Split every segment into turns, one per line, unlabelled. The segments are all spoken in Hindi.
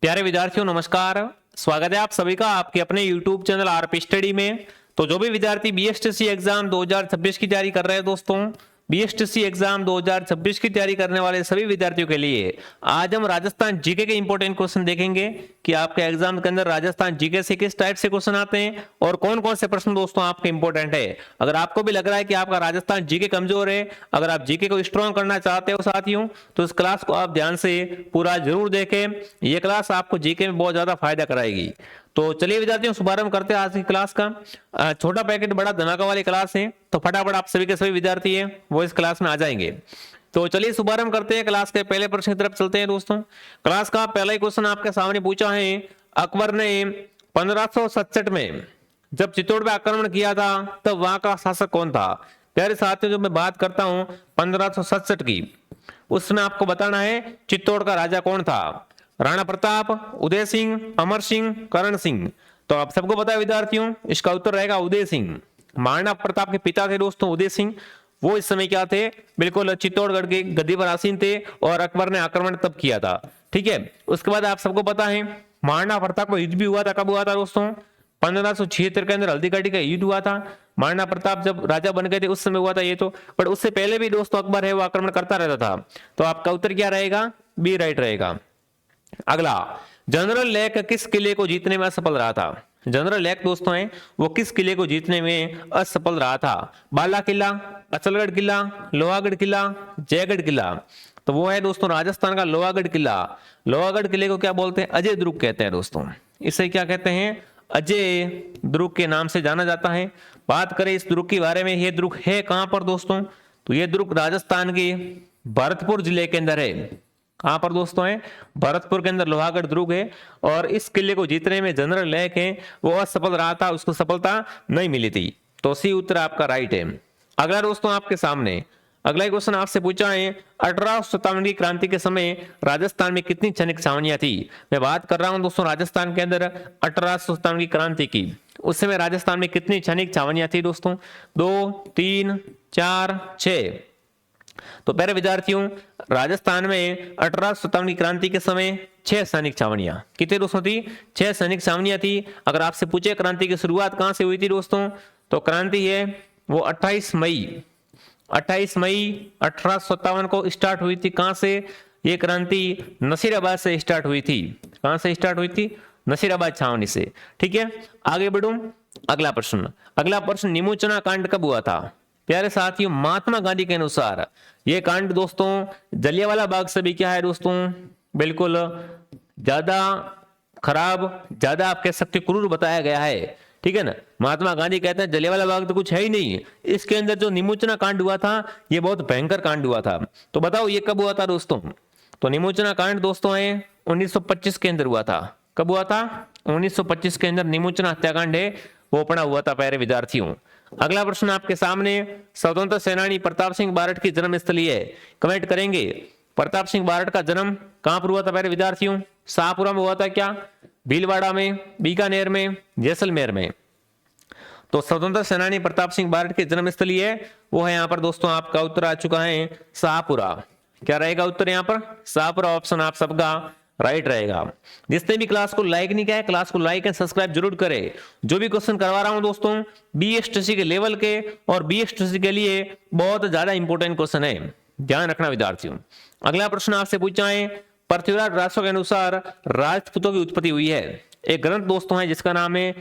प्यारे विद्यार्थियों नमस्कार। स्वागत है आप सभी का आपके अपने YouTube चैनल आरपी स्टडी में। तो जो भी विद्यार्थी बीएसटीसी एग्जाम 2026 की तैयारी कर रहे हैं दोस्तों, बीएसटीसी एग्जाम 2026 की तैयारी करने वाले सभी विद्यार्थियों के लिए आज हम राजस्थान जीके के इंपॉर्टेंट क्वेश्चन देखेंगे कि आपके एग्जाम के अंदर राजस्थान जीके से किस टाइप से क्वेश्चन आते हैं और कौन कौन से प्रश्न दोस्तों आपके इंपॉर्टेंट है। अगर आपको भी लग रहा है कि आपका राजस्थान जीके कमजोर है, अगर आप जीके को स्ट्रॉन्ग करना चाहते हो साथियों, तो इस क्लास को आप ध्यान से पूरा जरूर देखें। ये क्लास आपको जीके में बहुत ज्यादा फायदा कराएगी। तो चलिए विद्यार्थियों शुभारंभ करते हैं आज की क्लास का। छोटा पैकेट बड़ा धमाका वाली क्लास है, तो फटाफट आप सभी के सभी विद्यार्थी हैं वो इस क्लास में आ जाएंगे। तो चलिए शुभारंभ करते हैं क्लास के पहले प्रश्न की तरफ चलते हैं दोस्तों। क्लास का पहला ही क्वेश्चन आपके सामने पूछा है, अकबर ने 1567 में जब चित्तौड़ पे आक्रमण किया था तब वहां का शासक कौन था। प्यारे साथियों, जो मैं बात करता हूं 1567 की, उसमें आपको बताना है चित्तौड़ का राजा कौन था। राणा प्रताप, उदय सिंह, अमर सिंह, करण सिंह। तो आप सबको पता है विद्यार्थियों, इसका उत्तर रहेगा उदय सिंह। महाराणा प्रताप के पिता थे दोस्तों उदय सिंह। वो इस समय क्या थे, बिल्कुल चित्तौड़गढ़ के गद्दी पर आसीन थे और अकबर ने आक्रमण तब किया था। ठीक है, उसके बाद आप सबको पता है महाराणा प्रताप का युद्ध भी हुआ था। कब हुआ था दोस्तों? 1576 के अंदर हल्दीघाटी का युद्ध हुआ था। महाराणा प्रताप जब राजा बन गए थे उस समय हुआ था ये तो, पर उससे पहले भी दोस्तों अकबर है वो आक्रमण करता रहता था। तो आपका उत्तर क्या रहेगा? बी राइट रहेगा। अगला, जनरल लेक किस किले को जीतने में असफल रहा था। जनरल लेक दोस्तों है वो किस किले को जीतने में असफल रहा था? बाला किला, अचलगढ़ किला, लोहागढ़ किला, जयगढ़ किला। तो वो है दोस्तों राजस्थान का लोहागढ़ किला। लोहागढ़ किले को क्या बोलते हैं? अजय दुर्ग कहते हैं दोस्तों। इसे क्या कहते हैं? अजय दुर्ग के नाम से जाना जाता है। बात करें इस दुर्ग के बारे में, ये दुर्ग है कहां पर दोस्तों? तो ये दुर्ग राजस्थान के भरतपुर जिले के अंदर है। कहां पर दोस्तों है? भरतपुर के अंदर लोहागढ़ दुर्ग है। और इस किले को जीतने में जनरल लेक है वो असफल रहा था, उसको सफलता नहीं मिली थी। तो सी उत्तर आपका राइट है। अगला दोस्तों आपके सामने अगला क्वेश्चन आपसे पूछा है, 1857 की क्रांति के समय राजस्थान में कितनी सैनिक छावनियां थी। मैं बात कर रहा हूं दोस्तों राजस्थान के अंदर 1857 की क्रांति की। उस समय राजस्थान में कितनी सैनिक छावनियां थी दोस्तों? 2, 3, 4, 6। तो प्यारे विद्यार्थियों, राजस्थान में 1857 की क्रांति के समय 6 सैनिक छावनियां कितने दोस्तों थी? 6 सैनिक छावनियां थी। अगर आपसे पूछे क्रांति की शुरुआत कहां से हुई थी दोस्तों, तो क्रांति है वो 28 मई 1857 को स्टार्ट हुई थी। कहां से? ये क्रांति नसीराबाद से स्टार्ट हुई थी। कहां से स्टार्ट हुई थी? नसीराबाद छावनी से। ठीक है, आगे बढ़ूं। अगला प्रश्न, निमोचना कांड कब हुआ था। प्यारे साथियों, महात्मा गांधी के अनुसार ये कांड दोस्तों जलियांवाला बाग से भी क्या है दोस्तों, बिल्कुल ज्यादा खराब, ज्यादा आप कह सकते क्रूर बताया गया है। ठीक है ना। महात्मा गांधी कहते हैं जलियांवाला बाग तो कुछ है ही नहीं, इसके अंदर जो निमोचना कांड हुआ था ये बहुत भयंकर कांड हुआ था। तो बताओ ये कब हुआ था दोस्तों? तो निमोचना कांड दोस्तों है 1925 के अंदर हुआ था। कब हुआ था? 1925 के अंदर निमोचना हत्याकांड है वो अपना हुआ था प्यारे विद्यार्थियों। अगला प्रश्न आपके सामने, स्वतंत्र सेनानी प्रताप सिंह बारठ की जन्मस्थली है। कमेंट करेंगे प्रताप सिंह बारठ का जन्म कहां पर हुआ था प्यारे विद्यार्थियों? शाहपुरा में हुआ था क्या? भीलवाड़ा में, बीकानेर में, जैसलमेर में। तो स्वतंत्र सेनानी प्रताप सिंह बारठ की जन्मस्थली है वो है यहाँ पर दोस्तों, आपका उत्तर आ चुका है शाहपुरा। क्या रहेगा उत्तर यहाँ पर? शाहपुरा ऑप्शन आप सबका राइट रहेगा। जिसने भी क्लास को लाइक नहीं किया है, क्लास को लाइक एंड सब्सक्राइब जरूर करें। जो भी क्वेश्चन करवा रहा हूं दोस्तों बीएसटीसी के लेवल के और बीएसटीसी के लिए बहुत ज्यादा इंपॉर्टेंट क्वेश्चन है, ध्यान रखना विद्यार्थियों। अगला प्रश्न आपसे पूछा है, पृथ्वीराज रासो के अनुसार राजपूतों की उत्पत्ति हुई है। एक ग्रंथ दोस्तों है जिसका नाम है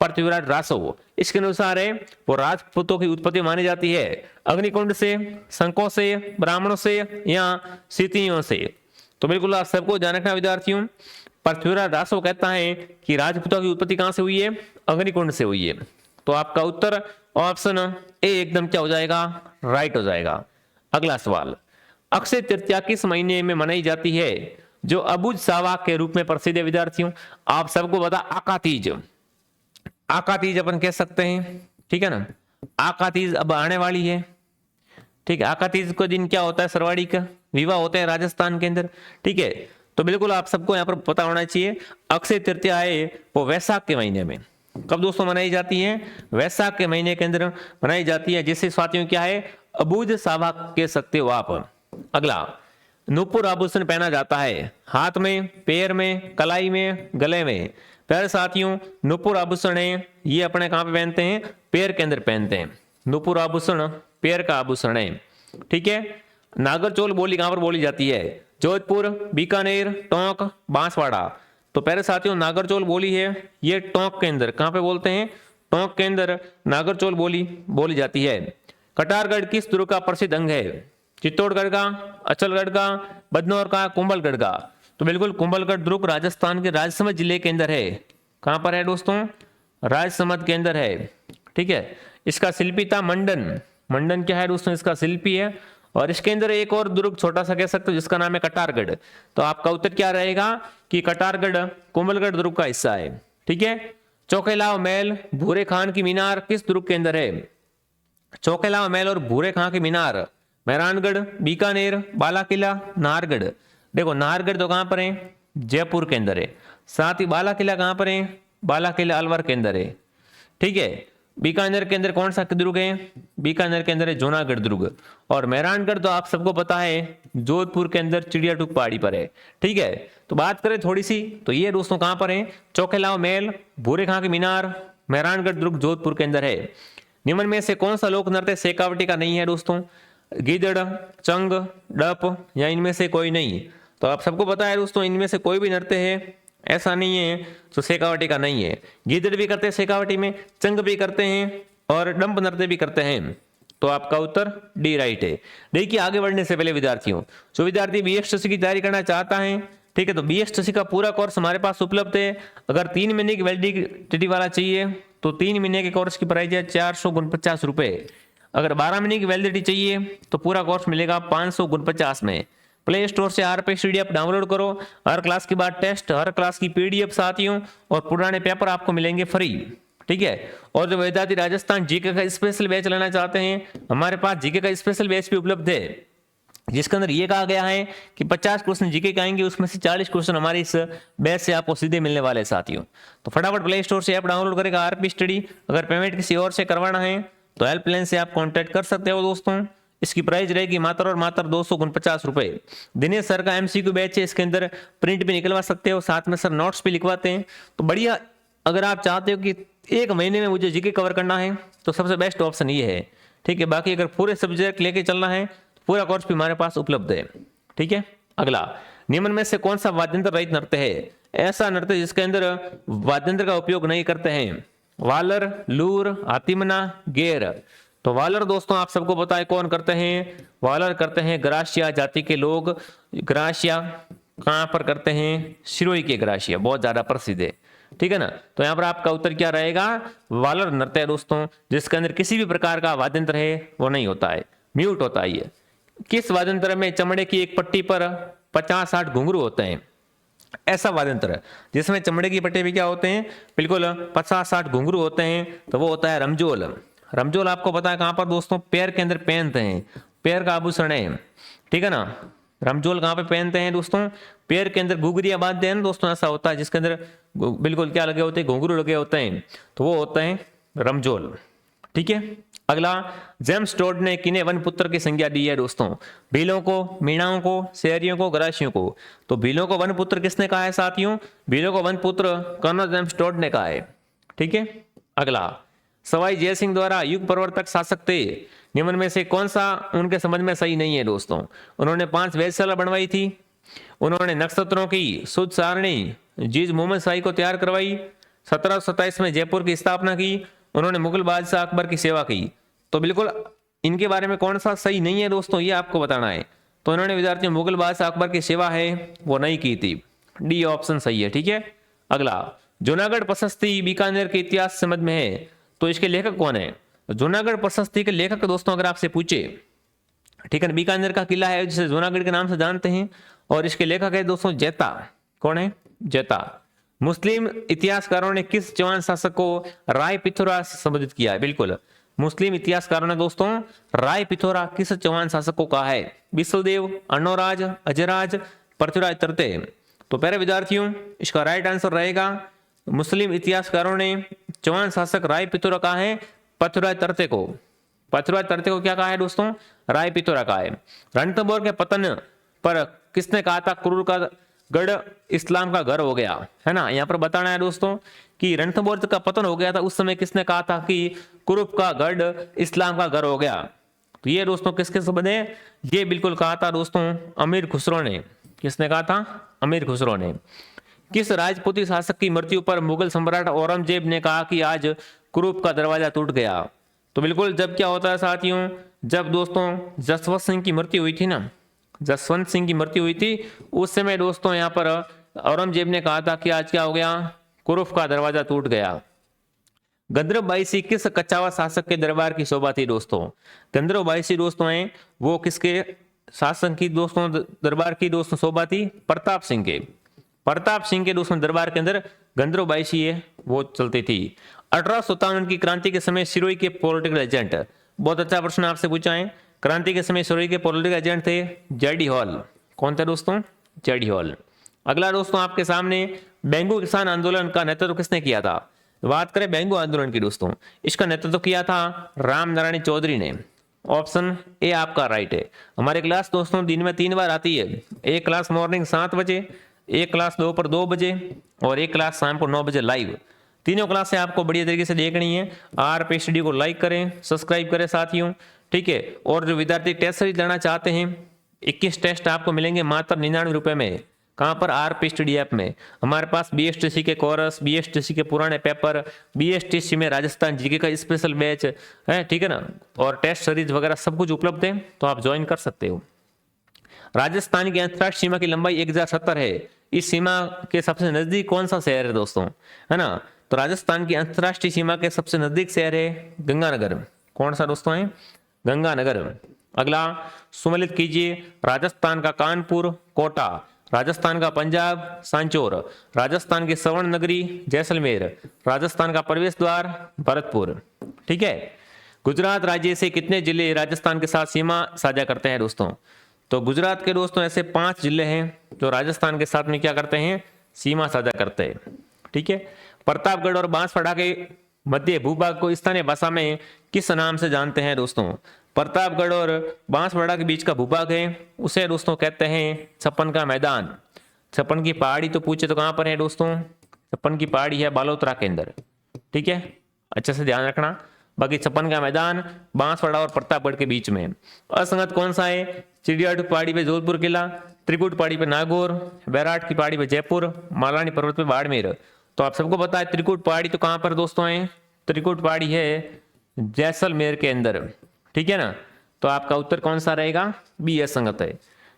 पृथ्वीराज रासो। इसके अनुसार है वो राजपूतों की उत्पत्ति मानी जाती है अग्निकुंड से, शंखों से, ब्राह्मणों से या सितियों से। तो बिल्कुल आप सबको ध्यान रखना विद्यार्थियों, पृथ्वीराज रासो कहता है कि राजपूतों की उत्पत्ति कहां से हुई है? अग्निकुंड से हुई है। तो आपका उत्तर ऑप्शन ए एकदम क्या हो जाएगा? राइट हो जाएगा। अगला सवाल, अक्षय तृतीया किस महीने में मनाई जाती है जो अबुझ सावक के रूप में प्रसिद्ध है विद्यार्थियों? आप सबको बता आका तीज, आका तीज अपन कह सकते हैं। ठीक है ना, आका तीज अब आने वाली है। ठीक है, आका तीज को दिन क्या होता है? सरवाड़ी का विवाह होता है राजस्थान के अंदर। ठीक है, तो बिल्कुल आप सबको यहाँ पर पता होना चाहिए अक्षय तृतीया है वो वैशाख के महीने में। कब दोस्तों मनाई जाती है? वैशाख के महीने के अंदर मनाई जाती है, जिससे साथियों क्या है? अबुझ सावक कह सकते हो आप। अगला, नूपुर आभूषण पहना जाता है? हाथ में, पैर में, कलाई में, गले में। प्यारे साथियों, नूपुर आभूषण है ये अपने कहाँ पे पहनते हैं? पैर के अंदर पहनते हैं। नूपुर आभूषण पैर का आभूषण है, ठीक है। नागरचोल बोली कहाँ पर बोली जाती है? जोधपुर, बीकानेर, टोंक, बांसवाड़ा। तो प्यारे साथियों, नागरचोल बोली है ये टोंक के अंदर, कहाँ पे बोलते हैं? टोंक के अंदर नागरचोल बोली बोली जाती है। कटारगढ़ किस दुर्ग का प्रसिद्ध अंग है? चित्तौड़गढ़ का, अचलगढ़ का, बदनौर का, कुंभलगढ़ का। तो बिल्कुल कुंभलगढ़ दुर्ग राजस्थान के राजसमंद जिले के अंदर है। कहां पर है दोस्तों? राजसमंद के अंदर है, ठीक है। इसका शिल्पी था मंडन। मंडन क्या है दोस्तों? इसका शिल्पी है। और इसके अंदर एक और दुर्ग छोटा सा कह सकते हो जिसका नाम है कटारगढ़। तो आपका उत्तर क्या रहेगा कि कटारगढ़ कुंभलगढ़ दुर्ग का हिस्सा है, ठीक है। चौकेलाव महल, भूरे खान की मीनार किस दुर्ग के अंदर है? चौकेलाव महल और भूरे खां की मीनार मेहरानगढ़, बीकानेर, बालाकिला, नाहरगढ़। देखो नाहरगढ़ तो कहां पर है? जयपुर के अंदर है। साथ ही बालाकिला कहां पर है? बालाकिला अलवर के अंदर है, ठीक है। बीकानेर के अंदर कौन सा दुर्ग है? बीकानेर के अंदर है जूनागढ़ दुर्ग। और मेहरानगढ़ तो आप सबको पता है जोधपुर के अंदर चिड़ियाटूक पहाड़ी पर है, ठीक है। तो बात करें थोड़ी सी, तो ये दोस्तों कहां पर है? चौकेलाव महल, भूरे खां की मीनार, मेहरानगढ़ दुर्ग जोधपुर के अंदर है। निम्न में से कौन सा लोक नृत्य शेखावटी का नहीं है दोस्तों? गीदड़, चंग, डप या इनमें से कोई नहीं? तो आप सबको पता है दोस्तों इनमें से कोई भी नृत्य है ऐसा नहीं है तो शेखावटी का नहीं है। गीदड़ भी करते हैं शेखावटी में, चंग भी करते हैं और डंप नृत्य भी करते हैं। तो आपका उत्तर डी राइट है। देखिए आगे बढ़ने से पहले विद्यार्थियों, जो विद्यार्थी बीएसटीसी की तैयारी करना चाहता है, ठीक है, तो बीएसटीसी का पूरा कोर्स हमारे पास उपलब्ध है। अगर 3 महीने की वैलिडिटी वाला चाहिए तो 3 महीने के कोर्स की प्राइस है 449 रुपए। अगर 12 महीने की वैलिडिटी चाहिए तो पूरा कोर्स मिलेगा 549 में। प्ले स्टोर से RPSTD ऐप डाउनलोड करो। हर क्लास के बाद टेस्ट, हर क्लास की PDF साथियों और पुराने पेपर आपको मिलेंगे फ्री, ठीक है। और जो विद्यार्थी राजस्थान जीके का स्पेशल बैच लेना चाहते हैं, हमारे पास जीके का स्पेशल बैच भी उपलब्ध है, जिसके अंदर ये कहा गया है कि 50 क्वेश्चन जीके के आएंगे, उसमें से 40 क्वेश्चन हमारे इस बैच से आपको सीधे मिलने वाले साथियों। तो फटाफट प्ले स्टोर से ऐप डाउनलोड करेगा RPSTD। अगर पेमेंट किसी और से करवाना है तो हेल्पलाइन से आप कांटेक्ट कर सकते हो दोस्तों। इसकी प्राइस रहेगी मात्र और मात्र 249 रुपए। दिनेश सर का MCQ बैच है, इसके अंदर प्रिंट भी निकलवा सकते हो, साथ में सर नोट्स भी लिखवाते हैं। तो बढ़िया, अगर आप चाहते हो कि 1 महीने में मुझे जीके कवर करना है तो सबसे बेस्ट ऑप्शन ये है, ठीक है। बाकी अगर पूरे सब्जेक्ट लेके चलना है तो पूरा कोर्स भी हमारे पास उपलब्ध है, ठीक है। अगला, निम्न में से कौन सा वाद्यंत्र रहित नृत्य है? ऐसा नृत्य जिसके अंदर वाद्यंत्र का उपयोग नहीं करते हैं। वालर, लूर, हातिमना, गेर। तो वालर दोस्तों आप सबको पता है कौन करते हैं? वालर करते हैं ग्रासिया जाति के लोग। ग्रासिया कहां पर करते हैं? सिरोही के ग्रासिया, बहुत ज्यादा प्रसिद्ध है, ठीक है ना। तो यहाँ पर आपका उत्तर क्या रहेगा? वालर नृत्य है दोस्तों, जिसके अंदर किसी भी प्रकार का वाद्यंत्र है वो नहीं होता है, म्यूट होता है ये। किस वाद्यंत्र में चमड़े की एक पट्टी पर 50-60 घुंघरू होते हैं? ऐसा वाद्यंत्र जिसमें चमड़े की पट्टी पे क्या होते हैं? बिल्कुल 50-60 घुंघरू होते हैं, तो वो होता है रमजोल। रमजोल आपको पता है कहां पर दोस्तों? पैर के अंदर पहनते हैं, पैर का आभूषण है, ठीक है ना। रमजोल कहां पे पहनते हैं दोस्तों? पैर के अंदर घुघरिया बांधते हैं ना दोस्तों, ऐसा होता है जिसके अंदर बिल्कुल क्या लगे होते हैं? घुंघरू लगे होते हैं, तो वो होते हैं रमजोल, ठीक है। अगला, जेम्स टोड ने किन्हें वन पुत्र की संज्ञा दी है दोस्तों? भीलों को, मीणाओं को, शहरियों को, गरासियों को। तो भीलों को वन पुत्र किसने कहा है साथियों? भीलों को वन पुत्र कर्नल जेम्स टोड ने कहा है, ठीक है। अगला, सवाई जयसिंह द्वारा युग प्रवर्तक शासक थे, निम्न में से कौन सा उनके समझ में सही नहीं है दोस्तों? उन्होंने 5 वेधशाला बनवाई थी, उन्होंने नक्षत्रों की शुद्ध सारणी जीज मोहम्मद शाही को तैयार करवाई, 1727 में जयपुर की स्थापना की, उन्होंने मुगल बादशाह अकबर की सेवा की। तो बिल्कुल इनके बारे में कौन सा सही नहीं है दोस्तों, ये आपको बताना है। तो इन्होंने विद्यार्थियों मुगल बादशाह अकबर की सेवा है वो नहीं की थी, डी ऑप्शन सही है, ठीक है। अगला, जूनागढ़ प्रशस्ति बीकानेर के इतिहास समझ में है, तो इसके लेखक कौन है? जूनागढ़ प्रशस्ति के लेखक दोस्तों अगर आपसे पूछे, ठीक है, बीकानेर का किला है जिसे जूनागढ़ के नाम से जानते हैं, और इसके लेखक है दोस्तों जैता। कौन है? जैता। मुस्लिम इतिहासकारों ने किस जवान शासक को राय पिथौरा से संबोधित किया है? बिल्कुल, मुस्लिम इतिहासकारों ने दोस्तों राय पिथौरा किस चौहान शासक को कहा है? विश्वदेव, अर्णोराज, अजयराज, पृथ्वीराज तृतीय। तो प्यारे विद्यार्थियों, इसका राइट आंसर रहेगा मुस्लिम इतिहासकारों ने चौहान शासक राय पिथौरा कहा है पृथ्वीराज तृतीय को। पृथ्वीराज तृतीय को क्या कहा है दोस्तों? राय पिथौरा कहा है। रणथंभौर के पतन पर किसने कहा था कुरुर का गढ़ इस्लाम का घर हो गया, है ना। यहाँ पर बताना है दोस्तों कि रणथंभौर का पतन हो गया था, उस समय किसने कहा था कि कुरुप का गढ़ इस्लाम का घर हो गया। तो ये दोस्तों किसके शब्द है, ये बिल्कुल कहा था दोस्तों अमीर खुसरो ने। किसने कहा था, अमीर खुसरो ने। किस राजपूती शासक की मृत्यु पर मुगल सम्राट औरंगजेब ने कहा कि आज कुरुप का दरवाजा टूट गया। तो बिल्कुल जब क्या होता है साथियों, जब दोस्तों जसवंत सिंह की मृत्यु हुई थी ना, जसवंत सिंह की मृत्यु हुई थी, उस समय दोस्तों यहाँ पर औरंगजेब ने कहा था कि आज क्या हो गया, कुरुप का दरवाजा टूट गया। गंधर्व बाईसी किस कच्छावा शासक के दरबार की शोभा थी दोस्तों। गंधर्व बाईसी दोस्तों हैं वो किसके शासन की दोस्तों दरबार की दोस्तों शोभा थी, प्रताप सिंह के। प्रताप सिंह के दोस्तों दरबार के अंदर गंधर्व बाईसी है वो चलती थी। 1857 की क्रांति के समय सिरोही के पॉलिटिकल एजेंट, बहुत अच्छा प्रश्न आपसे पूछा है। क्रांति के समय सिरोही के पॉलिटिकल एजेंट थे जेडी हॉल। कौन थे दोस्तों, जेडी हॉल। अगला दोस्तों आपके सामने बेंगू किसान आंदोलन का नेतृत्व किसने किया था। बात करें बेंगू आंदोलन की दोस्तों, इसका नेतृत्व किया था राम नारायण चौधरी ने। ऑप्शन ए आपका राइट है। हमारी क्लास दोस्तों दिन में 3 बार आती है, एक क्लास मॉर्निंग 7 बजे, एक क्लास दोपहर 2 बजे और एक क्लास शाम को 9 बजे लाइव। तीनों क्लास से आपको बढ़िया तरीके से देखनी है। आरपी स्टडी को लाइक करें, सब्सक्राइब करें साथियों, ठीक है। और जो विद्यार्थी टेस्ट सीरीज लेना चाहते हैं, 21 टेस्ट आपको मिलेंगे मात्र 99 रुपए में। कहाँ पर, आरपी स्टडी ऐप में। हमारे पास बीएसटीसी के कोर्स, बीएसटीसी के पुराने पेपर, बीएसटीसी में राजस्थान जीके का स्पेशल बैच है, ठीक है ना, और टेस्ट सीरीज वगैरह सब कुछ उपलब्ध है, तो आप ज्वाइन कर सकते हो। राजस्थान की अंतर्राष्ट्रीय सीमा की लंबाई 1070 है। इस सीमा के सबसे नजदीक कौन सा शहर है दोस्तों, है ना। तो राजस्थान की अंतर्राष्ट्रीय सीमा के सबसे नजदीक शहर है गंगानगर। कौन सा दोस्तों है, गंगानगर। अगला सुमेलित कीजिए, राजस्थान का कानपुर कोटा, राजस्थान का पंजाब सांचौर, राजस्थान की स्वर्ण नगरी जैसलमेर, राजस्थान का प्रवेश द्वार भरतपुर, ठीक है। गुजरात राज्य से कितने जिले राजस्थान के साथ सीमा साझा करते हैं दोस्तों। तो गुजरात के दोस्तों ऐसे 5 जिले हैं जो राजस्थान के साथ में क्या करते हैं, सीमा साझा करते हैं, ठीक है। प्रतापगढ़ और बांसवाड़ा के मध्य भूभाग को स्थानीय भाषा में किस नाम से जानते हैं दोस्तों। प्रतापगढ़ और बांसवाड़ा के बीच का भूभाग है उसे दोस्तों कहते हैं छप्पन का मैदान। छप्पन की पहाड़ी तो पूछे तो कहां पर है दोस्तों, छप्पन की पहाड़ी है बालोतरा के अंदर, ठीक है, अच्छे से ध्यान रखना। बाकी छप्पन का मैदान बांसवाड़ा और प्रतापगढ़ के बीच में। असंगत कौन सा है, चिड़ियाटू पहाड़ी पे जोधपुर किला, त्रिकुट पहाड़ी पे नागौर, बैराट की पहाड़ी पे जयपुर, मालानी पर्वत पे बाड़मेर। तो आप सबको पता है त्रिकुट पहाड़ी तो कहां पर दोस्तों है, त्रिकुट पहाड़ी है जैसलमेर के अंदर, ठीक है ना। तो आपका उत्तर कौन सा रहेगा, बी असंगत है,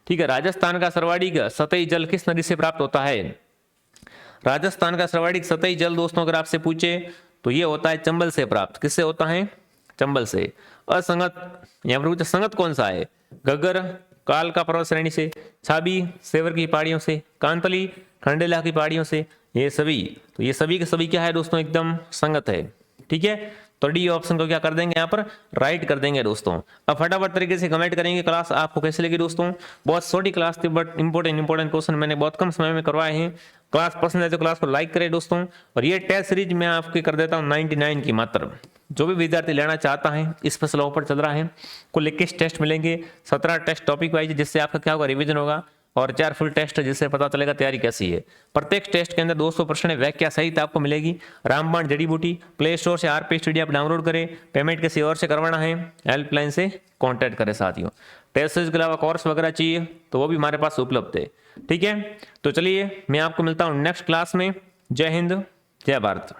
ठीक है। राजस्थान का सर्वाधिक सतही जल किस नदी से प्राप्त होता है। राजस्थान का सर्वाधिक सतही जल दोस्तों अगर आपसे पूछे तो ये होता है चंबल से प्राप्त। किससे होता है, चंबल से। असंगत यहाँ पर संगत कौन सा है, घग्गर काल का पर्वत श्रेणी से, छाबी सेवर की पहाड़ियों से, कांतली खंडेला की पहाड़ियों से, ये सभी। तो ये सभी के सभी क्या है दोस्तों, एकदम संगत है, ठीक है। तो डी ऑप्शन को क्या कर देंगे यहाँ पर राइट कर देंगे दोस्तों। अब फटाफट तरीके से कमेंट करेंगे क्लास आपको कैसे लगी दोस्तों। बहुत छोटी क्लास थी बट इंपॉर्टेंट क्वेश्चन मैंने बहुत कम समय में करवाए हैं। क्लास पसंद है तो क्लास को लाइक करें दोस्तों। और ये टेस्ट सीरीज मैं आपकी कर देता हूँ 99 की मात्र। जो भी विद्यार्थी लेना चाहता है स्पेशल ऑफर चल रहा है, कुल 21 टेस्ट मिलेंगे, 17 टेस्ट टॉपिक वाइज, जिससे आपका क्या होगा रिविजन होगा, और 4 फुल टेस्ट जिससे पता चलेगा तैयारी कैसी है। प्रत्येक टेस्ट के अंदर 200 प्रश्न व्याख्या सहित आपको मिलेगी। रामबाण जड़ी बूटी प्ले स्टोर से आरपी स्टडी आप डाउनलोड करें। पेमेंट किसी और से करवाना है हेल्पलाइन से कांटेक्ट करें साथियों। टेस्ट सीरीज के अलावा कोर्स वगैरह चाहिए तो वो भी हमारे पास उपलब्ध है, ठीक है। तो चलिए मैं आपको मिलता हूँ नेक्स्ट क्लास में। जय हिंद, जय भारत।